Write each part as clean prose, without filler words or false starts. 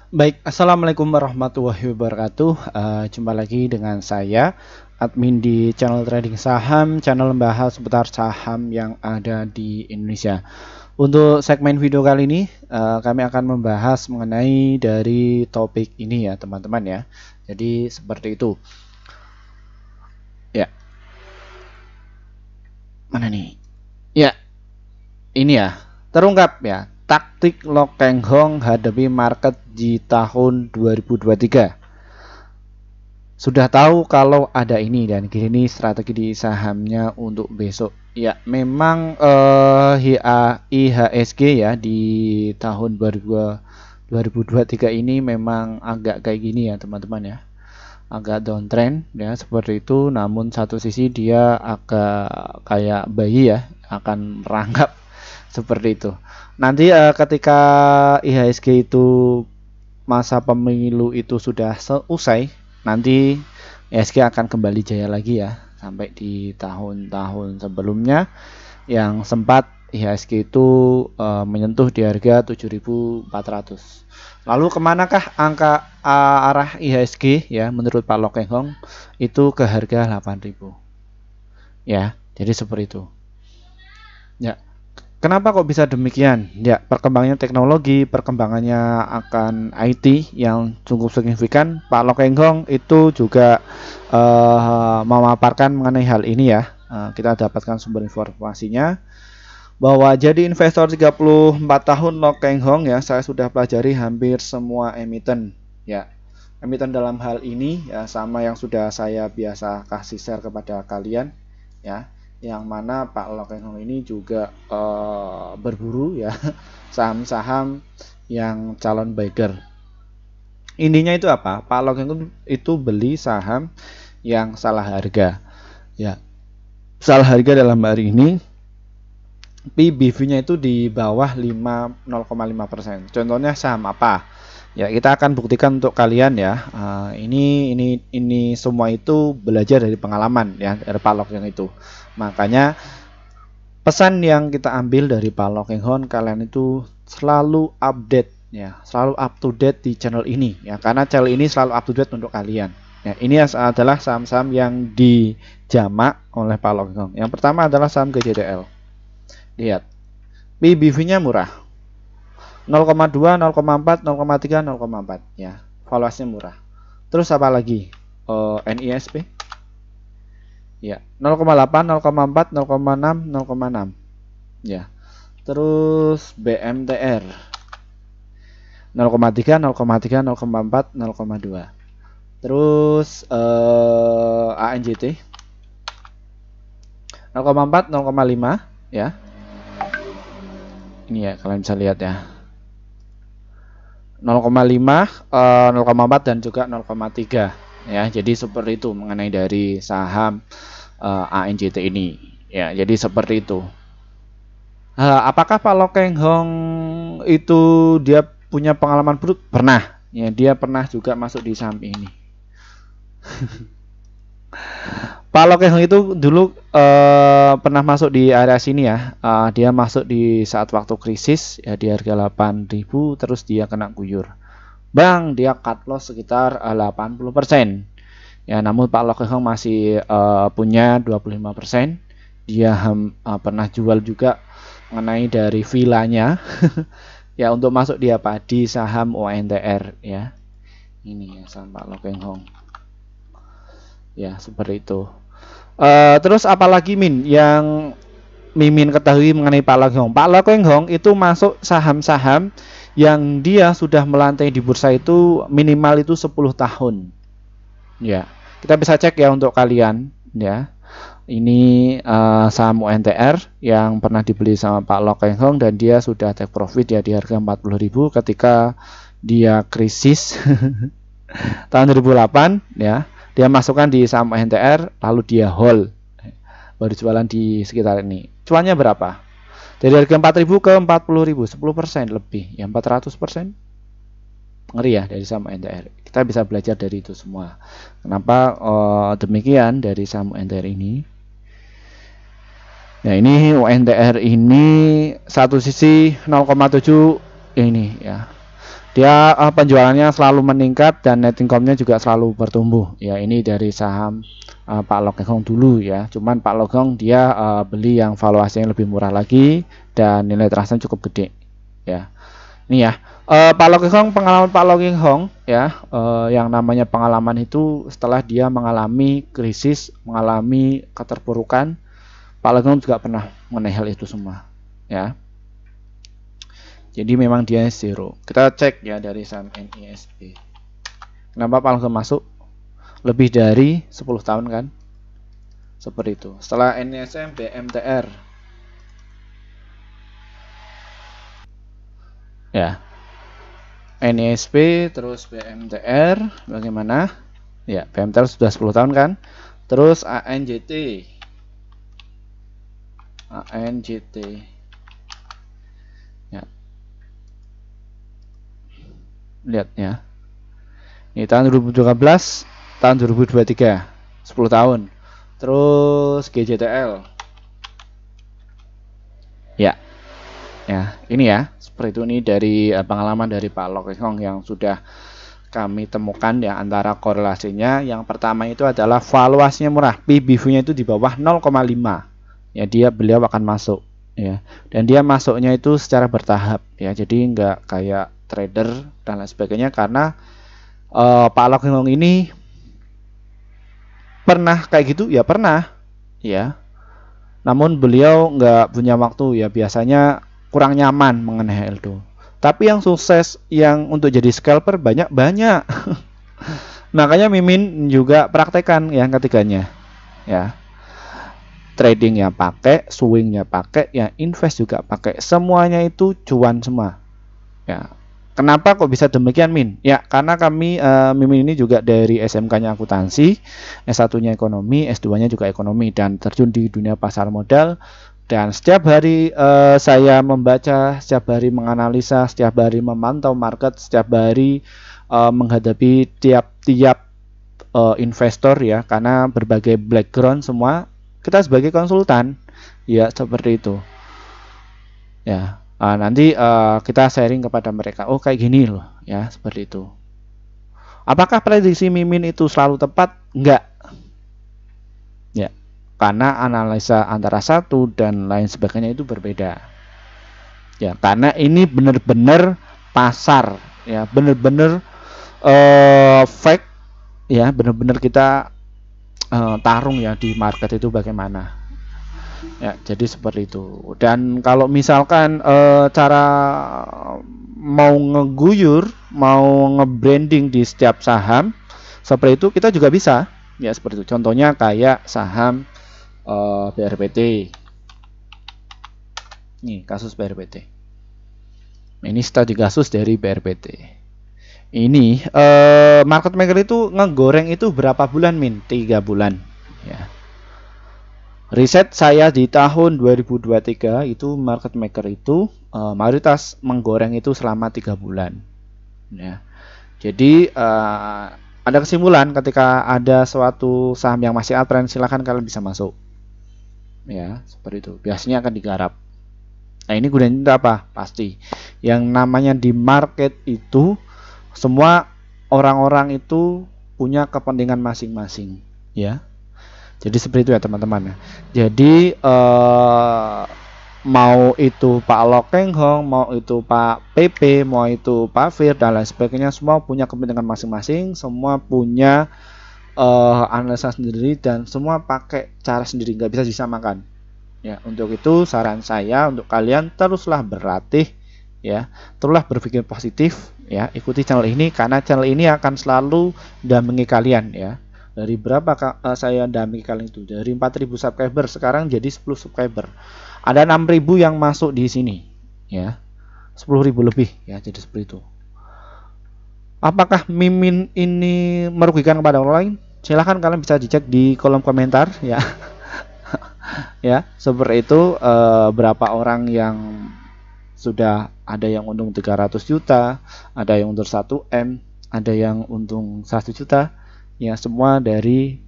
Baik, assalamualaikum warahmatullahi wabarakatuh. Jumpa lagi dengan saya, admin di channel trading saham, channel membahas seputar saham yang ada di Indonesia. Untuk segmen video kali ini, kami akan membahas mengenai dari topik ini ya, teman-teman ya. Jadi seperti itu. Ya, mana nih? Ya, ini ya, terungkap ya. Taktik Lo Keng Hong hadapi market di tahun 2023. Sudah tahu kalau ada ini dan gini strategi di sahamnya untuk besok. Ya, memang IHSG ya di tahun 2023 ini memang agak kayak gini ya, teman-teman ya. Agak downtrend ya seperti itu, namun satu sisi dia agak kayak bayi ya, akan merangkap seperti itu. Nanti ketika IHSG itu masa pemilu itu sudah selesai, nanti IHSG akan kembali jaya lagi ya, sampai di tahun-tahun sebelumnya yang sempat IHSG itu menyentuh di harga 7.400. Lalu kemanakah angka arah IHSG ya menurut Pak Lo Keng Hong? Itu ke harga 8.000 ya, jadi seperti itu ya. Kenapa kok bisa demikian? Ya, perkembangannya teknologi, perkembangannya akan IT yang cukup signifikan. Pak Lo Keng Hong itu juga memaparkan mengenai hal ini ya. Kita dapatkan sumber informasinya bahwa jadi investor 34 tahun Lo Keng Hong ya, saya sudah pelajari hampir semua emiten ya. Emiten dalam hal ini ya sama yang sudah saya biasa kasih share kepada kalian ya, yang mana Pak Lo Keng Hong ini juga berburu ya saham-saham yang calon biker. Intinya itu apa? Pak Lo Keng Hong itu beli saham yang salah harga ya. Salah harga dalam hari ini PBV-nya itu di bawah 0,5%. Contohnya saham apa? Ya, kita akan buktikan untuk kalian ya. Ini semua itu belajar dari pengalaman ya dari Pak Lo Keng Hong itu. Makanya pesan yang kita ambil dari Pak Lo Keng Hong, kalian itu selalu update ya, selalu up to date di channel ini ya, karena channel ini selalu up to date untuk kalian. Ya, ini adalah saham-saham yang dijamak oleh Pak Lo Keng Hong. Yang pertama adalah saham GJTL. Lihat, PBV-nya murah. 0,2, 0,4, 0,3, 0,4 ya. Valuasinya murah. Terus apa lagi? NISP ya, 0,8, 0,4, 0,6, 0,6 ya. Terus BMTR 0,3, 0,3, 0,4, 0,2. Terus ANJT 0,4, 0,5 ya. Ini ya, kalian bisa lihat ya. 0,5, 0,4 dan juga 0,3 ya. Jadi seperti itu mengenai dari saham ANJT ini ya. Jadi seperti itu. Apakah Pak Lo Keng Hong itu dia punya pengalaman buruk? Pernah ya, dia pernah juga masuk di saham ini. Pak Lo Keng Hong itu dulu pernah masuk di area sini ya. Dia masuk di saat waktu krisis ya, di harga 8.000, terus dia kena guyur. Bang, dia cut loss sekitar 80%. Ya, namun Pak Lo Keng Hong masih punya 25%. Dia pernah jual juga mengenai dari vilanya ya, untuk masuk di apa? Di saham ONTR ya. Ini ya saham Pak Lo Keng Hong. Ya, seperti itu. Terus apalagi Min yang Mimin ketahui mengenai Pak Lo Keng Hong? Pak Lo Keng Hong itu masuk saham-saham yang dia sudah melantai di bursa itu minimal itu 10 tahun. Ya, kita bisa cek ya untuk kalian ya. Ini saham ONTR yang pernah dibeli sama Pak Lo Keng Hong dan dia sudah take profit ya di harga 40.000 ketika dia krisis tahun 2008 ya. Dia masukkan di saham NTR, lalu dia hold, baru jualan di sekitar ini. Cuannya berapa? Dari harga 4.000 ke 40.000, 10% lebih, ya 400%. Ngeri ya dari saham NTR. Kita bisa belajar dari itu semua. Kenapa demikian dari saham NTR ini? Ya, ini UNTR ini satu sisi 0,7 ini ya. Dia penjualannya selalu meningkat dan net income-nya juga selalu bertumbuh. Ya, ini dari saham Pak Loh Keng Hong dulu ya. Cuman Pak Loh Keng dia beli yang valuasinya lebih murah lagi dan nilai trustnya cukup gede. Ya, ini ya. Pak Loh Keng Hong, pengalaman Pak Loh Keng Hong ya, yang namanya pengalaman itu setelah dia mengalami krisis, mengalami keterpurukan, Pak Loh Keng Hong juga pernah mengenai hal itu semua. Ya. Jadi memang dia zero. Kita cek ya dari saham NISB. Kenapa Pak Loh Keng masuk? Lebih dari 10 tahun kan? Seperti itu. Setelah NISM, BMTR. Ya. NISB terus BMTR bagaimana? Ya, BMTR sudah 10 tahun kan? Terus ANJT. Ya. Lihat ya. Ini tahun 2012, tahun 2023, 10 tahun. Terus GJTL. Ya. Ya, ini ya. Seperti itu, ini dari pengalaman dari Pak Loh Keng Hong yang sudah kami temukan ya, antara korelasinya. Yang pertama itu adalah valuasinya murah, PBV-nya itu di bawah 0,5. Ya, beliau akan masuk ya. Dan dia masuknya itu secara bertahap ya. Jadi enggak kayak trader dan lain sebagainya, karena Pak Loh Keng Hong ini pernah kayak gitu ya, pernah ya. Namun beliau nggak punya waktu ya, biasanya kurang nyaman mengenai hal itu. Tapi yang sukses yang untuk jadi scalper banyak. Makanya Mimin juga praktekan yang ketiganya ya. Tradingnya pakai, swingnya pakai, ya invest juga pakai. Semuanya itu cuan semua ya. Kenapa kok bisa demikian, Min? Ya, karena kami Mimin ini juga dari SMK-nya akuntansi, S1-nya ekonomi, S2-nya juga ekonomi, dan terjun di dunia pasar modal. Dan setiap hari saya membaca, setiap hari menganalisa, setiap hari memantau market, setiap hari menghadapi tiap-tiap investor ya, karena berbagai background semua. Kita sebagai konsultan, ya seperti itu. Ya. Nanti kita sharing kepada mereka. Oh, kayak gini loh ya, seperti itu. Apakah prediksi Mimin itu selalu tepat? Enggak ya, karena analisa antara satu dan lain sebagainya itu berbeda ya, karena ini benar-benar pasar ya, benar-benar fake ya, benar-benar kita tarung ya di market itu bagaimana ya. Jadi seperti itu. Dan kalau misalkan cara mau ngeguyur, mau nge-branding di setiap saham seperti itu, kita juga bisa ya, seperti itu. Contohnya kayak saham BRPT. Nih kasus BRPT. Ini studi kasus dari BRPT. Ini market maker itu ngegoreng itu berapa bulan, Min? 3 bulan ya. Riset saya di tahun 2023 itu market maker itu mayoritas menggoreng itu selama 3 bulan ya. Jadi ada kesimpulan, ketika ada suatu saham yang masih uptrend, silahkan kalian bisa masuk ya, seperti itu. Biasanya akan digarap. Nah, ini gunanya apa? Pasti yang namanya di market itu semua orang-orang itu punya kepentingan masing-masing ya. Jadi seperti itu ya teman-teman. Jadi mau itu Pak Loh Keng Hong, mau itu Pak PP, mau itu Pak Fir dan lain sebagainya, semua punya kepentingan masing-masing, semua punya analisa sendiri, dan semua pakai cara sendiri, nggak bisa disamakan. Ya, untuk itu saran saya untuk kalian, teruslah berlatih ya, teruslah berpikir positif ya, ikuti channel ini karena channel ini akan selalu dampingi kalian ya. Dari berapa saya dampingi kalian itu? Dari 4.000 subscriber sekarang jadi 10 subscriber. Ada 6.000 yang masuk di sini ya. 10.000 lebih ya, jadi seperti itu. Apakah Mimin ini merugikan kepada orang lain? Silahkan kalian bisa dicek di kolom komentar ya. Ya, seperti itu. Berapa orang yang sudah, ada yang untung 300 juta, ada yang untung 1M, ada yang untung 1 juta. Ya, semua dari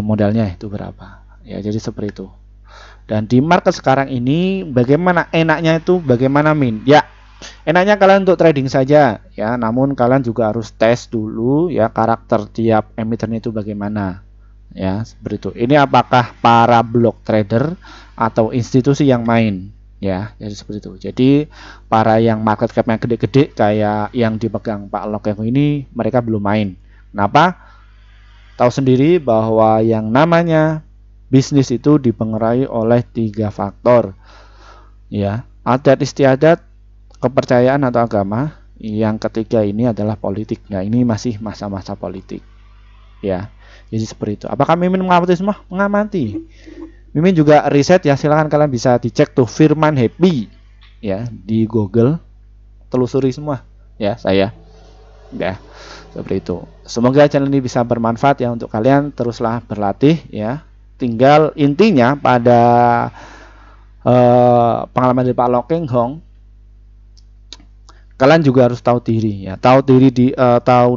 modalnya itu berapa ya, jadi seperti itu. Dan di market sekarang ini bagaimana enaknya itu, bagaimana Min? Ya, Enaknya kalian untuk trading saja ya, namun kalian juga harus tes dulu ya karakter tiap emiten itu bagaimana. Ya, seperti itu. Ini apakah para block trader atau institusi yang main ya, jadi seperti itu. Jadi para yang market capnya gede-gede kayak yang dipegang Pak Lokeng ini, mereka belum main. Kenapa? Tahu sendiri bahwa yang namanya bisnis itu dipengaruhi oleh 3 faktor ya, adat istiadat, kepercayaan atau agama. Yang ketiga ini adalah politik. Nah, ini masih masa-masa politik ya, jadi seperti itu. Apakah Mimin mengamati semua? Mengamati. Mimin juga riset ya, silahkan kalian bisa dicek tuh Firman Happy ya di Google, telusuri semua ya saya ya, seperti itu. Semoga channel ini bisa bermanfaat ya untuk kalian. Teruslah berlatih ya, tinggal intinya pada pengalaman dari Pak Lokeng Hong, kalian juga harus tahu diri ya, tahu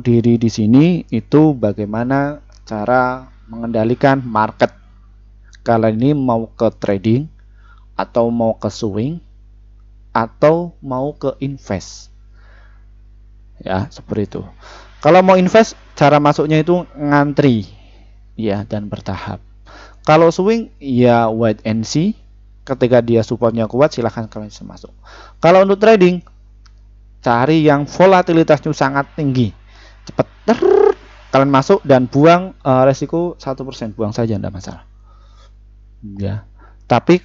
diri di sini itu bagaimana cara mengendalikan market. Kalian ini mau ke trading atau mau ke swing atau mau ke invest ya, seperti itu. Kalau mau invest, cara masuknya itu ngantri ya dan bertahap. Kalau swing ya wait and see, ketika dia supportnya kuat silahkan kalian bisa masuk. Kalau untuk trading, cari yang volatilitasnya sangat tinggi, cepat kalian masuk dan buang resiko 1%, buang saja, tidak masalah ya. Tapi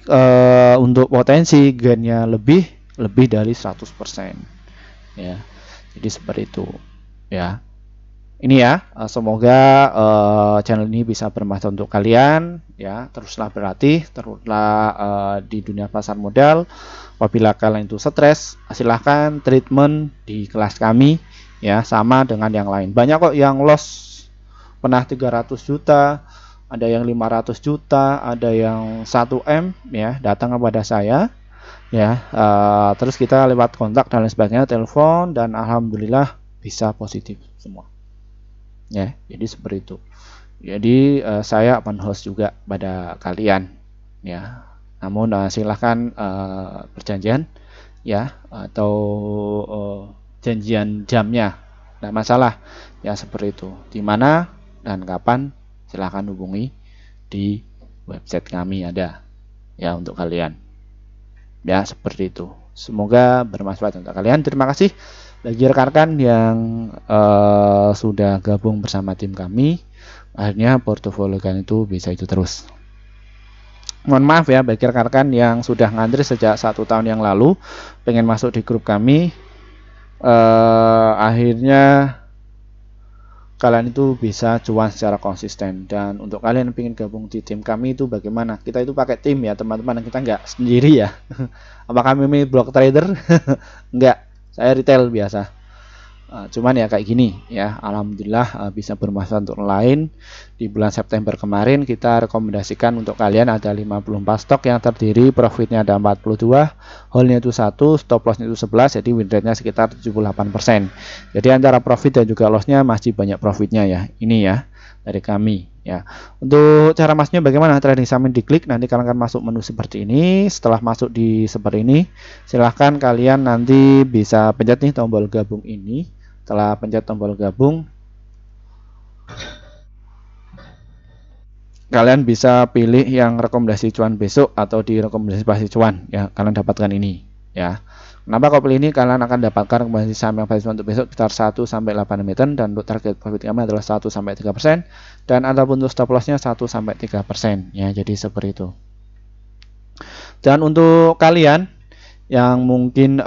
untuk potensi gainnya lebih dari 100% ya, jadi seperti itu ya. Ini ya, semoga channel ini bisa bermanfaat untuk kalian ya. Teruslah berlatih, teruslah di dunia pasar modal. Apabila kalian itu stres, silahkan treatment di kelas kami ya, sama dengan yang lain. Banyak kok yang loss pernah 300 juta, ada yang 500 juta, ada yang 1M ya, datang kepada saya ya. Terus kita lewat kontak dan lain sebagainya, telepon, dan alhamdulillah bisa positif semua ya. Jadi seperti itu. Jadi saya open house juga pada kalian ya. Namun silahkan perjanjian ya, atau janjian jamnya, tidak masalah ya, seperti itu. Dimana dan kapan silahkan hubungi di website kami, ada ya untuk kalian ya, seperti itu. Semoga bermanfaat untuk kalian. Terima kasih bagi rekan-rekan yang sudah gabung bersama tim kami. Akhirnya portofolio kalian itu bisa itu terus. Mohon maaf ya bagi rekan-rekan yang sudah ngantri sejak 1 tahun yang lalu pengen masuk di grup kami, akhirnya kalian itu bisa cuan secara konsisten. Dan untuk kalian yang pengen gabung di tim kami itu bagaimana? Kita itu pakai tim ya teman-teman, kita nggak sendiri ya. Apakah kami block trader? Enggak, saya retail biasa. Cuman ya kayak gini ya, alhamdulillah bisa bermanfaat untuk lain. Di bulan September kemarin kita rekomendasikan untuk kalian ada 54 stok yang terdiri profitnya ada 42, hold-nya itu 1, stop loss-nya itu 11, jadi win rate-nya sekitar 78%. Jadi antara profit dan juga loss-nya masih banyak profitnya ya. Ini ya dari kami ya. Untuk cara masuknya bagaimana? Trading saham diklik, nanti kalian akan masuk menu seperti ini. Setelah masuk di seperti ini, silahkan kalian nanti bisa pencet nih tombol gabung ini. Setelah pencet tombol gabung, kalian bisa pilih yang rekomendasi cuan besok atau di rekomendasi pasti cuan ya, kalian dapatkan ini ya. Kenapa kau pilih ini? Kalian akan dapatkan rekomendasi saham yang pasti cuan untuk besok sekitar 1-8 emiten, dan untuk target profit kami adalah 1-3%, dan ataupun untuk stop loss-nya 1-3% ya, jadi seperti itu. Dan untuk kalian yang mungkin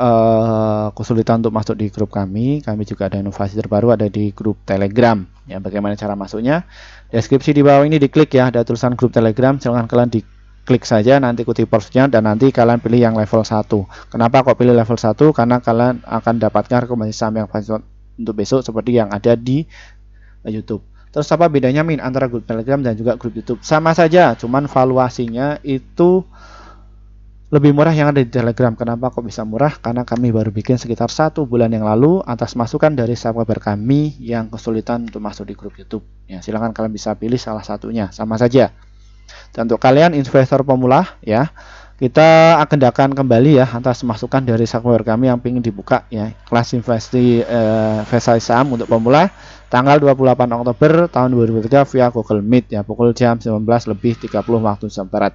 kesulitan untuk masuk di grup kami juga ada inovasi terbaru, ada di grup Telegram ya. Bagaimana cara masuknya? Deskripsi di bawah ini diklik ya, ada tulisan grup Telegram, silahkan kalian diklik saja, nanti ikuti prosesnya, dan nanti kalian pilih yang level 1. Kenapa kok pilih level 1? Karena kalian akan dapatkan rekomendasi saham yang pasti untuk besok seperti yang ada di YouTube. Terus apa bedanya Min antara grup Telegram dan juga grup YouTube? Sama saja, cuman valuasinya itu lebih murah yang ada di Telegram. Kenapa kok bisa murah? Karena kami baru bikin sekitar 1 bulan yang lalu atas masukan dari subscriber kami yang kesulitan untuk masuk di grup YouTube ya. Silahkan kalian bisa pilih salah satunya, sama saja. Dan untuk kalian investor pemula ya, Kita agendakan kembali ya atas masukan dari subscriber kami yang ingin dibuka ya kelas investasi saham untuk pemula tanggal 28 Oktober tahun 2023 via Google Meet ya pukul jam 19.30 waktu Indonesia Barat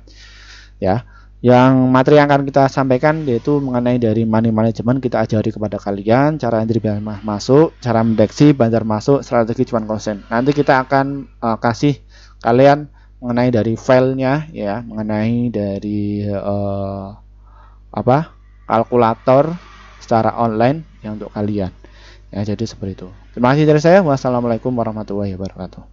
ya. Yang materi yang akan kita sampaikan yaitu mengenai dari money management, kita ajari kepada kalian cara entry biaya masuk, cara mendeteksi bandar masuk, strategi cuan konsen. Nanti kita akan kasih kalian mengenai dari filenya ya, mengenai dari kalkulator secara online yang untuk kalian ya. Jadi seperti itu. Terima kasih dari saya. Wassalamualaikum warahmatullahi wabarakatuh.